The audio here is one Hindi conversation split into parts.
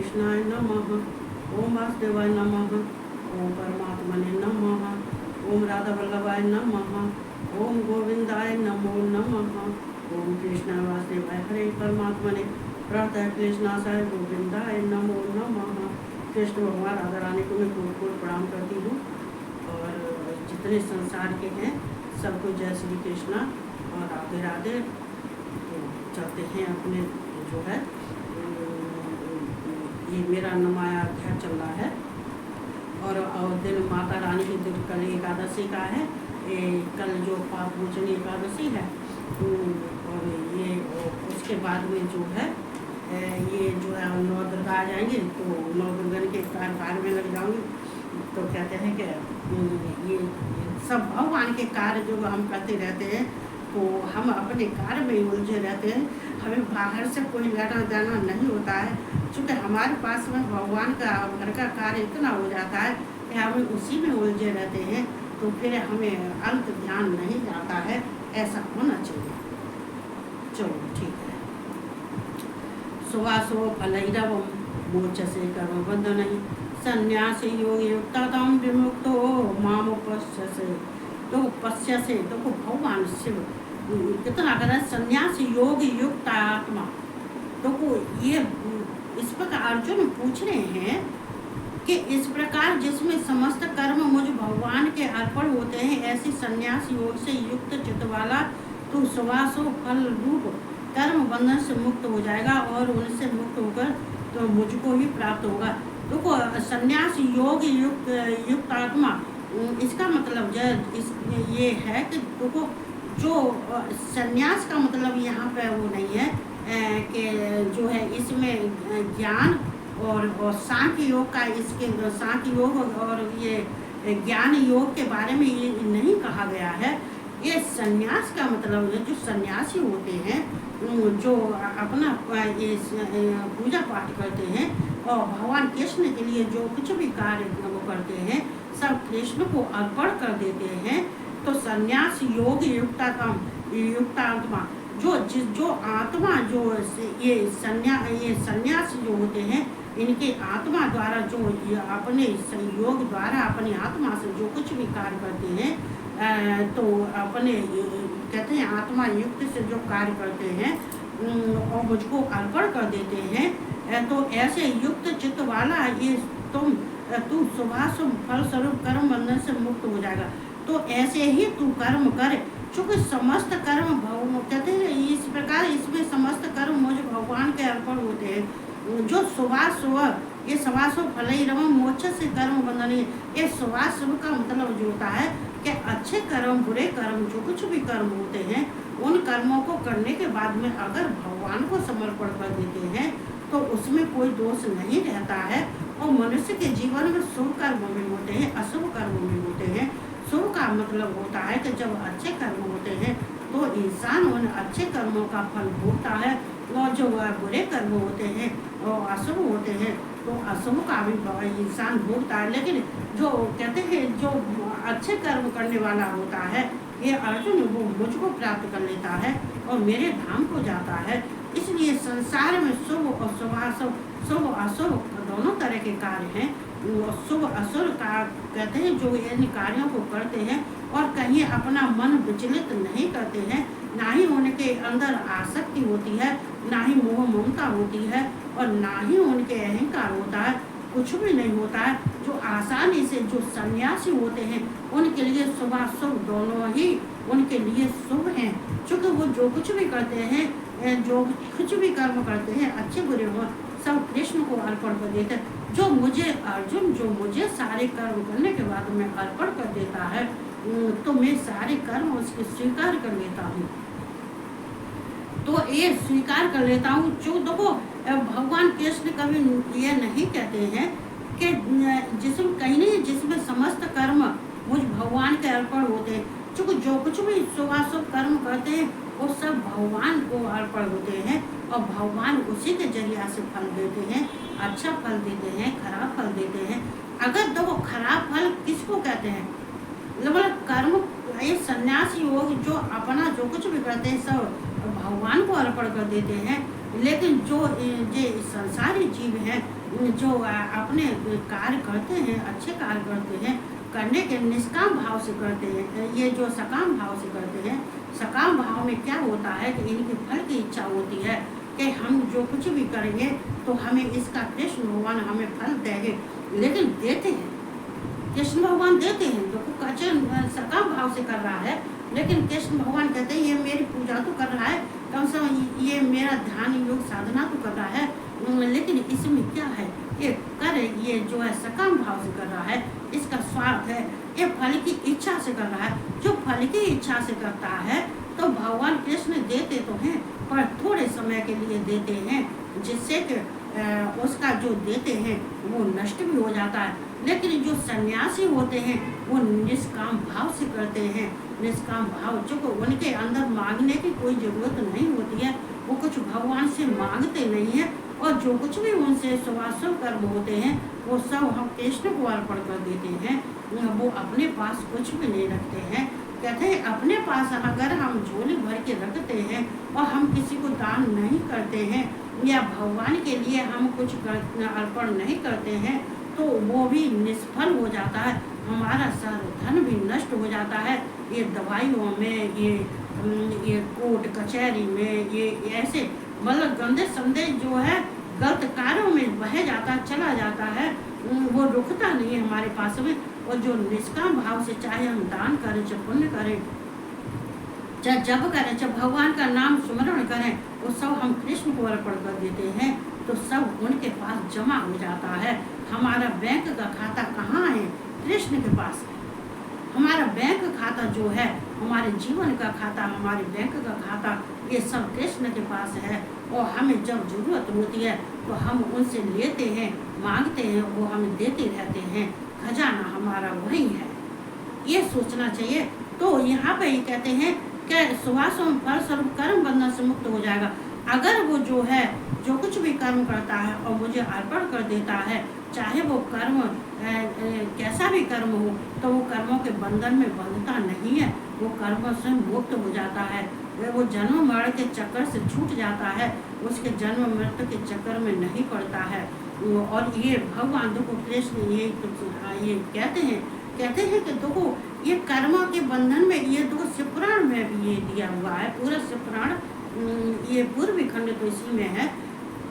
कृष्णाय नमः। ओम वासुदेवाय नमः। ओम परमात्मने नमः। ओम राधा वल्लभाय नमः। ओम गोविंदाय नमो नमः। ओम कृष्णाय वासुदेवाय हरे परमात्मने प्रातः कृष्णासाय गोविंदाय नमो नमः। कृष्ण भगवान राधा रानी को मैं कोट कोट प्रणाम करती हूँ और जितने संसार के हैं सबको जय श्री कृष्णा और राधे राधे। तो चलते हैं अपने जो है ये मेरा नमाया अध्याय चल रहा है और दिन माता रानी के दिन कल एकादशी का है। कल जो पाप मोचनी एकादशी है और ये उसके बाद में जो है ये जो है नौ दुर्गा आ जाएंगे तो नौ दुर्गा के कार्य में लग जाऊंगी। तो कहते हैं कि ये सब भगवान के कार्य जो हम करते रहते हैं तो हम अपने कार्य में उलझे रहते हैं। हमें बाहर से कोई लेना देना नहीं होता है क्योंकि हमारे पास में भगवान का घर का कार्य इतना हो जाता है कि हम उसी में उलझे रहते हैं। तो फिर हमें अंत ध्यान नहीं जाता है, ऐसा होना चाहिए। चलो ठीक है। सुवासो फलैरव मोचसे कर्म बंधन संन्यास योग युक्तम विमुक्तो माम पश्यसे। तो पश्यसे तो भगवान शिव कितना कर संन्यास योग युक्त आत्मा। तो ये इस प्रकार अर्जुन पूछ रहे हैं कि इस प्रकार जिसमें समस्त कर्म मुझ भगवान के अर्पण होते हैं ऐसी संन्यास योग से युक्त चित्त वाला तो सुवासो फल रूप कर्म बंधन से मुक्त हो जाएगा और उनसे मुक्त होकर तो मुझको ही प्राप्त होगा। देखो संन्यास योग युक्त आत्मा इसका मतलब ये है कि देखो जो संन्यास का मतलब यहाँ पे वो नहीं है कि जो है इसमें ज्ञान और सांख्य योग का इसके सांख्य योग और ये ज्ञान योग के बारे में ये नहीं कहा गया है। ये संन्यास का मतलब है जो सन्यासी होते हैं जो अपना ये पूजा पाठ करते हैं और भगवान कृष्ण के लिए जो कुछ भी कार्य वो करते हैं सब कृष्ण को अर्पण कर देते हैं। तो संन्यास योग युक्तात्मा जो आत्मा जो ये संन्यास जो होते हैं इनके आत्मा द्वारा जो अपने संयोग द्वारा अपनी आत्मा से जो कुछ भी कार्य करते हैं तो अपने कहते हैं आत्मा युक्त से जो कार्य करते हैं और मुझको अर्पण कर देते हैं। तो ऐसे युक्त चित्त वाला ये तू शुभाशुभ फल स्वरूप कर्म बंधन से मुक्त हो जाएगा। तो ऐसे ही तू कर्म कर चूँकि समस्त कर्म कहते हैं इस प्रकार इसमें समस्त कर्म मुझ भगवान के अर्पण होते हैं। जो शुभाशुभ ये शुभाशुभ फल ही रम मोक्ष से कर्म बंधन। ये शुभाशुभ का मतलब जो होता है कि अच्छे कर्म बुरे कर्म जो कुछ भी कर्म होते हैं उन कर्मों को करने के बाद में अगर भगवान को समर्पण कर देते हैं तो उसमें कोई दोष नहीं रहता है। और मनुष्य के जीवन में शुभ कर्म भी होते हैं अशुभ कर्म भी होते हैं। शुभ का मतलब होता है कि जब अच्छे कर्म होते हैं तो इंसान उन अच्छे कर्मों का फल भोगता है और जो बुरे कर्म होते हैं और अशुभ होते हैं तो अशुभ का भी इंसान भोगता है। लेकिन जो कहते हैं जो अच्छे कर्म करने वाला होता है ये अर्जुन वो मुझको प्राप्त कर लेता है और मेरे धाम को जाता है। इसलिए संसार में शुभ और शुभाशुभ शुभ अशुभ दोनों तरह के कार्य हैं। शुभ अशुभ का कहते हैं जो इन कार्यों को करते हैं और कहीं अपना मन विचलित नहीं करते हैं, ना ही उनके अंदर आसक्ति होती है, ना ही मोह ममता होती है और ना ही उनके अहंकार होता है, कुछ भी नहीं होता है। जो आसानी से जो सन्यासी होते हैं उनके लिए शुभ अशुभ दोनों ही उनके लिए शुभ हैं। क्योंकि वो जो कुछ भी करते हैं जो कुछ भी कर्म करते हैं अच्छे बुरे हो सब कृष्ण को अर्पण कर देते हैं। जो मुझे अर्जुन जो मुझे सारे कर्म करने के बाद में अर्पण कर देता है तो मैं सारे कर्म उसके स्वीकार कर लेता हूँ। तो ये स्वीकार कर लेता हूँ। जो देखो भगवान कृष्ण कभी ये नहीं कहते हैं कि जिसमें कहीं नहीं जिसमें समस्त कर्म मुझ भगवान के अर्पण होते हैं। चूँकि जो कुछ भी शुभाशुभ कर्म करते हैं वो सब भगवान को अर्पण होते हैं और भगवान उसी के जरिया से फल देते हैं। अच्छा फल देते हैं खराब फल देते हैं। अगर देखो खराब फल किसको कहते हैं मतलब कर्म ये संन्यास योग जो अपना जो कुछ भी करते हैं सब भगवान को अर्पण कर देते हैं। लेकिन जो ये संसारी जीव हैं जो अपने कार्य करते हैं, अच्छे कार्य करते हैं, करने के निष्काम भाव से करते हैं। ये जो सकाम भाव से करते हैं, सकाम भाव में क्या होता है कि इनकी फल की इच्छा होती है कि हम जो कुछ भी करेंगे तो हमें इसका कृष्ण भगवान हमें फल देंगे, लेकिन देते हैं, कृष्ण भगवान देते हैं। जो सकाम भाव से कर रहा है, लेकिन कृष्ण भगवान कहते हैं ये मेरी पूजा तो कर रहा है, कम से कम ये मेरा ध्यान योग साधना तो कर रहा है, लेकिन इसमें क्या है, ये जो है सकाम भाव से कर रहा है, इसका स्वार्थ है, ये फल की इच्छा से कर रहा है। जो फल की इच्छा से करता है तो भगवान कृष्ण देते तो हैं, पर थोड़े समय के लिए देते हैं, जिससे कि उसका जो देते हैं वो नष्ट भी हो जाता है। लेकिन जो सन्यासी होते हैं वो निष्काम भाव से करते हैं। निष्काम भाव जो उनके अंदर मांगने की कोई ज़रूरत नहीं होती है, वो कुछ भगवान से मांगते नहीं है, और जो कुछ भी उनसे शुभाशुभ कर्म होते हैं वो सब हम कृष्ण को अर्पण कर देते हैं। वो अपने पास कुछ भी नहीं रखते हैं। कहते हैं अपने पास अगर हम झोली भर के रखते हैं और हम किसी को दान नहीं करते हैं या भगवान के लिए हम कुछ अर्पण नहीं करते हैं तो वो भी निष्फल हो जाता है, हमारा सारा धन भी नष्ट हो जाता है। ये दवाइयों में, ये कोर्ट कचहरी में, ये ऐसे मतलब गंदे संदेश जो है गलत कार्यों में बह जाता, चला जाता है, वो रुकता नहीं है हमारे पास में। और जो निष्काम भाव से चाहे हम दान करें, चाहे पुण्य करें, चाहे जप करें, चाहे भगवान का नाम स्मरण करें, वो सब हम कृष्ण को अर्पण कर देते हैं तो सब उनके पास जमा हो जाता है। हमारा बैंक का खाता कहाँ है? कृष्ण के पास है। हमारा बैंक खाता जो है, हमारे जीवन का खाता, हमारे बैंक का खाता, ये सब कृष्ण के पास है। और हमें जब जरूरत होती है तो हम उनसे लेते हैं, मांगते हैं, वो हमें देते रहते हैं। खजाना हमारा वही है, ये सोचना चाहिए। तो यहाँ पे ये कहते हैं कि सुभाषों फल स्वरूप कर्म बंधन से मुक्त हो जाएगा। अगर वो जो है जो कुछ भी कर्म करता है और मुझे अर्पण कर देता है, चाहे वो कर्म कैसा भी कर्म हो, तो वो कर्मों के बंधन में बंधता नहीं है, वो कर्मों से मुक्त हो जाता है। वो जन्म मरण के चक्कर से छूट जाता है, उसके जन्म मृत्यु के चक्कर में नहीं पड़ता है। और ये भगवान देखो कृष्ण ये कहते हैं कि देखो ये कर्मों के बंधन में, ये देखो शिवपुराण में भी ये दिया हुआ है, पूरा शिवपुराण, ये पूर्वी खंड तो इसी में है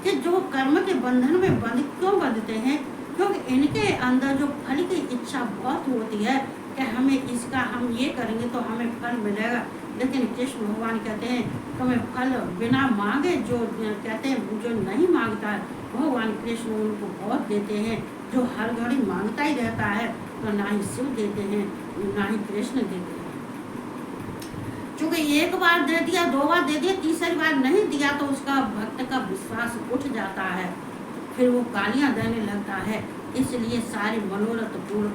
कि जो कर्म के बंधन में क्यों बंधते हैं, क्योंकि इनके अंदर जो फल की इच्छा बहुत होती है कि हमें इसका हम ये करेंगे तो हमें फल मिलेगा। लेकिन कृष्ण भगवान कहते हैं तुम्हें फल बिना मांगे, जो कहते हैं जो नहीं मांगता है भगवान कृष्ण उनको बहुत देते हैं। जो हर घड़ी मांगता ही रहता है तो ना ही शिव देते हैं ना ही कृष्ण देते हैं। चूँकि एक बार दे दिया, 2 बार दे दिया, तीसरी बार नहीं दिया तो उसका भक्त का विश्वास उठ जाता है, फिर वो गालियाँ देने लगता है। इसलिए सारे मनोरथ पूर्ण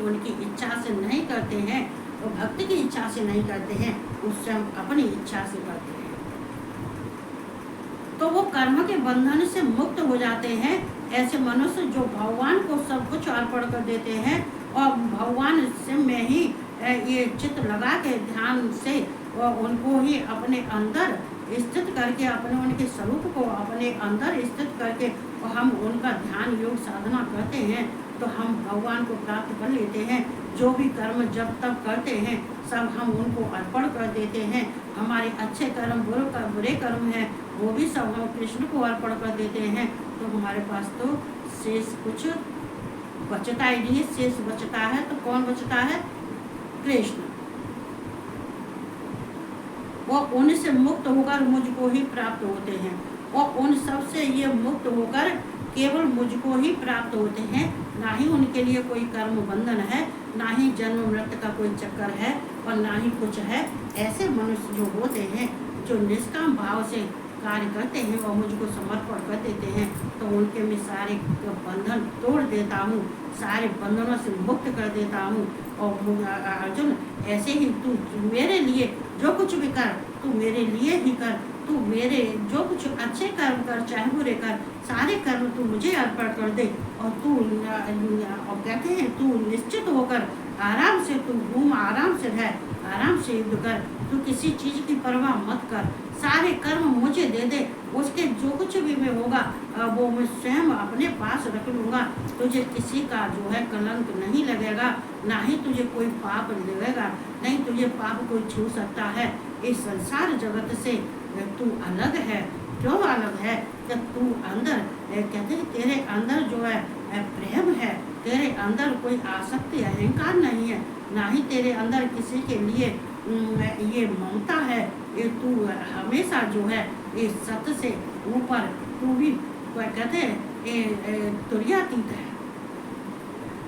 उनकी इच्छा से नहीं करते हैं, वो भक्त की इच्छा से नहीं करते हैं, उससे हम अपनी इच्छा से करते हैं, तो वो कर्म के बंधन से मुक्त हो जाते हैं। ऐसे मनुष्य जो भगवान को सब कुछ अर्पण कर देते हैं और भगवान से में ही ये चित्त लगा के ध्यान से उनको ही अपने अंदर स्थित करके, अपने उनके स्वरूप को अपने अंदर स्थित करके और हम उनका ध्यान योग साधना करते हैं तो हम भगवान को प्राप्त कर लेते हैं। जो भी कर्म जब तक करते हैं सब हम उनको अर्पण कर देते हैं। हमारे अच्छे कर्म, बुरे कर्म हैं वो भी सब हम कृष्ण को अर्पण कर देते हैं, तो हमारे पास तो शेष कुछ बचता ही नहीं। शेष बचता है तो कौन बचता है? कृष्ण। वो उनसे मुक्त होकर मुझको ही प्राप्त होते हैं और उन सब से ये मुक्त होकर केवल मुझको ही प्राप्त होते हैं। ना ही उनके लिए कोई कर्म बंधन है, ना ही जन्म मृत्यु का कोई चक्कर है और ना ही कुछ है। ऐसे मनुष्य जो होते हैं जो निष्काम भाव से कार्य करते हैं और मुझको समर्पण कर देते हैं तो उनके मैं सारे बंधन तोड़ देता हूँ, सारे बंधनों से मुक्त कर देता हूँ। और अर्जुन ऐसे ही तू मेरे लिए जो कुछ भी कर, तू मेरे लिए ही कर, तू मेरे जो कुछ अच्छे कर्म कर चाहे बुरे कर, सारे कर्म तू मुझे अर्पण कर दे। और तू और कहते हैं तू निश्चित होकर आराम से तू घूम, आराम से रह, आराम से युद्ध कर, तू किसी चीज़ की परवाह मत कर, सारे कर्म मुझे दे दे, उसके जो कुछ भी में होगा वो मैं स्वयं अपने पास रख लूँगा। तुझे किसी का जो है कलंक नहीं लगेगा, ना ही तुझे कोई पाप लगेगा, नहीं तुझे पाप कोई छू सकता है। इस संसार जगत से तू अलग है। क्यों अलग है? कि तू अंदर कहते हैं तेरे अंदर जो है प्रेम है, तेरे अंदर कोई आसक्ति अहंकार नहीं है, ना ही तेरे अंदर किसी के लिए ये ममता है। ये तू हमेशा जो है ये सत्य से ऊपर तू भी कहते हैं तुर्यातीत है।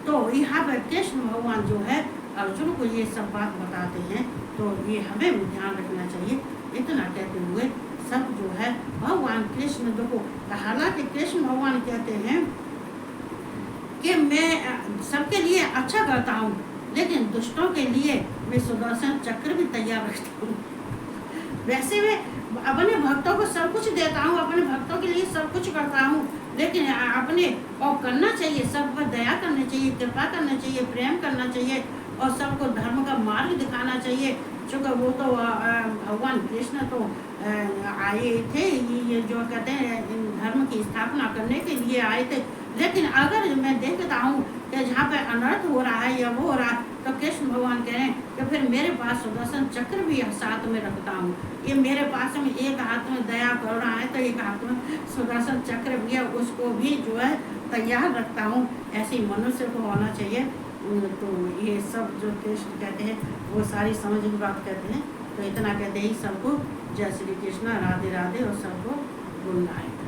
तो यहाँ पर कृष्ण भगवान जो है अर्जुन को ये सब बात बताते हैं, तो ये हमें भी ध्यान रखना चाहिए। इतना कहते हुए सब जो है भगवान कृष्ण देखो, हालांकि कृष्ण भगवान कहते हैं कि मैं सबके लिए अच्छा करता हूँ, लेकिन दुष्टों के लिए मैं सुदर्शन चक्र भी तैयार रखता हूँ। वैसे मैं अपने भक्तों को सब कुछ देता हूँ, अपने भक्तों के लिए सब कुछ करता हूँ, लेकिन अपने और करना चाहिए, सब पर दया करनी चाहिए, कृपा करनी चाहिए, प्रेम करना चाहिए और सबको धर्म का मार्ग दिखाना चाहिए। चूँकि वो तो भगवान कृष्ण तो आए थे, ये जो कहते हैं धर्म की स्थापना करने के लिए आए थे। लेकिन अगर मैं देखता हूँ कि जहाँ पे अनर्थ हो रहा है या वो हो रहा है, तो कृष्ण भगवान कह रहे हैं कि फिर मेरे पास सुदर्शन चक्र भी साथ में रखता हूँ। ये मेरे पास में एक हाथ में दया कर रहा है, तो एक हाथ में सुदर्शन चक्र भी है, उसको भी जो है तैयार रखता हूँ। ऐसे मनुष्य को होना चाहिए। तो ये सब जो कृष्ण कहते हैं वो सारी समझ की बात कहते हैं। तो इतना कहते ही सबको जय श्री कृष्ण, राधे राधे, और सबको गुड नाइट।